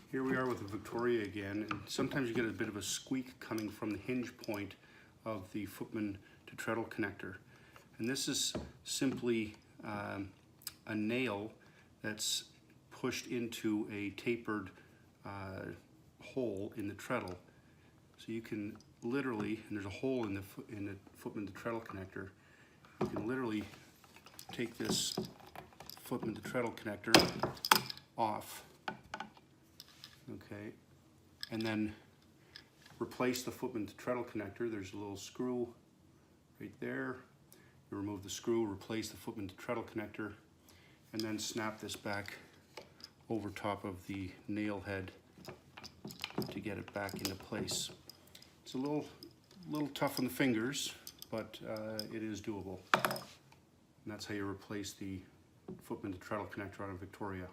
Here we are with the Victoria again, and sometimes you get a bit of a squeak coming from the hinge point of the footman-to-treadle connector. And this is simply a nail that's pushed into a tapered hole in the treadle. So you can literally, and there's a hole in the footman-to-treadle connector, you can literally take this footman-to-treadle connector off, okay, and then replace the footman-to-treadle connector. There's a little screw right there. You remove the screw, replace the footman-to-treadle connector, and then snap this back over top of the nail head to get it back into place. It's a little tough on the fingers, but it is doable. And that's how you replace the footman-to-treadle connector on a Victoria.